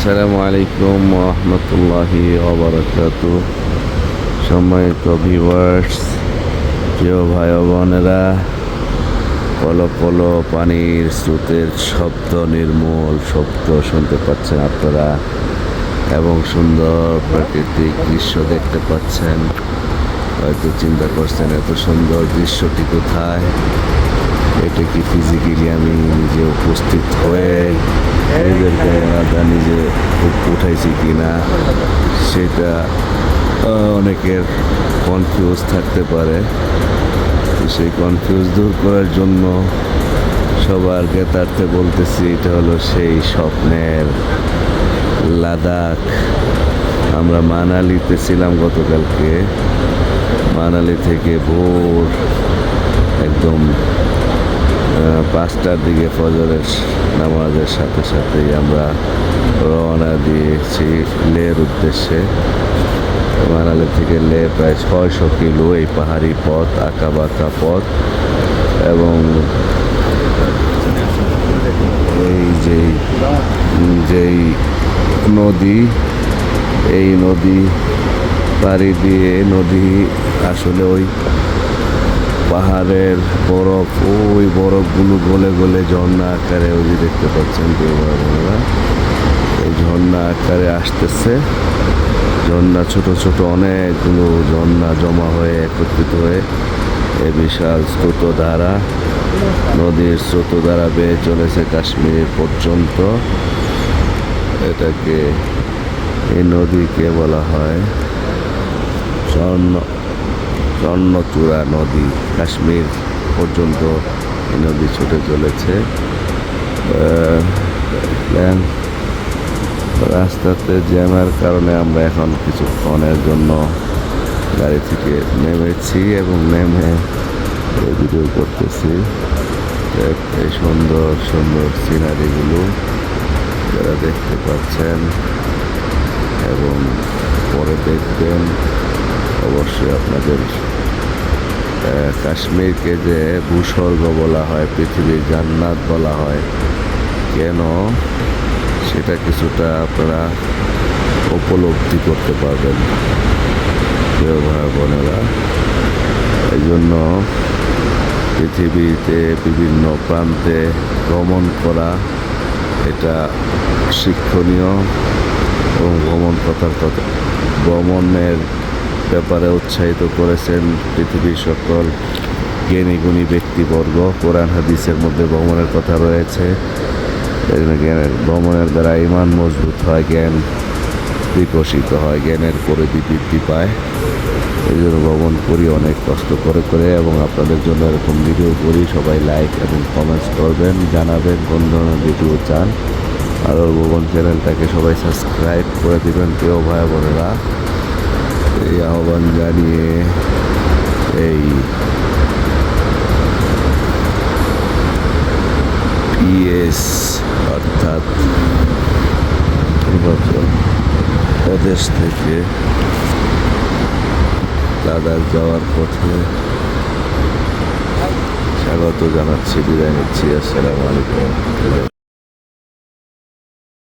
আসসালামু আলাইকুম রহমতুল্লাহি ওবারাকাতু। সম্মানিত ভিউয়ার্স, প্রিয় ভাই ও বোনেরা, পলো পলো পানির স্রোতের শব্দ, নির্মল শব্দ শুনতে পাচ্ছেন আপনারা এবং সুন্দর প্রাকৃতিক দৃশ্য দেখতে পাচ্ছেন। হয়তো চিন্তা করছেন এত সুন্দর দৃশ্যটি কোথায়। এটা কি ফিজিক্যালি আমি নিজে উপস্থিত হয়ে নিজের ক্যামেরাটা নিজে উঠাইছি কিনা সেটা অনেকের কনফিউজ থাকতে পারে। তো সেই কনফিউজ দূর করার জন্য সবার জ্ঞাতার্থে বলতেছি, এটা হলো সেই স্বপ্নের লাদাখ। আমরা মানালিতে ছিলাম গতকালকে। মানালি থেকে ভোর একদম 5টার দিকে ফজরের নামাজের সাথে সাথেই আমরা রওনা দিয়েছি লের উদ্দেশ্যে। মানালি থেকে লে প্রায় 600 কিলো এই পাহাড়ি পথ, আঁকা বাঁকা পথ। এবং এই যেই নদী, এই নদী পাড়ি দিয়ে নদী আসলে ওই পাহাড়ের বরফ, ওই বরফগুলো গলে গলে ঝর্ণা আকারে ওই যে দেখতে পাচ্ছেন আপনারা, এই ঝর্ণা আকারে আসতেছে। ঝর্ণা ছোট ছোট অনেকগুলো ঝর্ণা জমা হয়ে একত্রিত হয়ে এই বিশাল স্রোতধারা, নদীর স্রোতধারা বেয়ে চলেছে কাশ্মীর পর্যন্ত। এটাকে, এই নদীকে বলা হয় স্বর্ণচূড়া নদী। কাশ্মীর পর্যন্ত এই নদী ছুটে চলেছে। রাস্তাতে জ্যামের কারণে আমরা এখন কিছুক্ষণের জন্য গাড়ি থেকে নেমেছি এবং নেমে ভিডিও করতেছি। এই সুন্দর সুন্দর সিনারিগুলো যারা দেখতে পাচ্ছেন এবং পরে দেখবেন, অবশ্যই আপনাদের কাশ্মীরকে যে ভূস্বর্গ বলা হয়, পৃথিবীর জান্নাত বলা হয় কেন, সেটা কিছুটা আপনারা উপলব্ধি করতে পারবেন প্রিয় ভাই বোনেরা। এই জন্য পৃথিবীতে বিভিন্ন প্রান্তে ভ্রমণ করা এটা শিক্ষণীয় এবং ভ্রমণের ব্যাপারে উৎসাহিত করেছেন পৃথিবীর সকল জ্ঞানীগুণী ব্যক্তিবর্গ। কোরআন হাদিসের মধ্যে ভ্রমণের কথা রয়েছে। ভ্রমণের দ্বারা ইমান মজবুত হয়, জ্ঞান বিকশিত হয়, জ্ঞানের পরিধি বৃদ্ধি পায়। এই জন্য ভ্রমণ করি অনেক কষ্ট করে করে এবং আপনাদের জন্য এরকম ভিডিও করি। সবাই লাইক এবং কমেন্টস করবেন, জানাবেন কোন ধরনের ভিডিও চান। আর ভ্রমণ চ্যানেলটাকে সবাই সাবস্ক্রাইব করে দিবেন প্রিয় ভাই বোনেরা। এই আহ্বান জানিয়ে এই পিএস অর্থাৎ হিমাচল প্রদেশ থেকে লাদাখ যাওয়ার পথে স্বাগত জানাচ্ছি, বিদায় নিচ্ছি। আসসালামু আলাইকুম।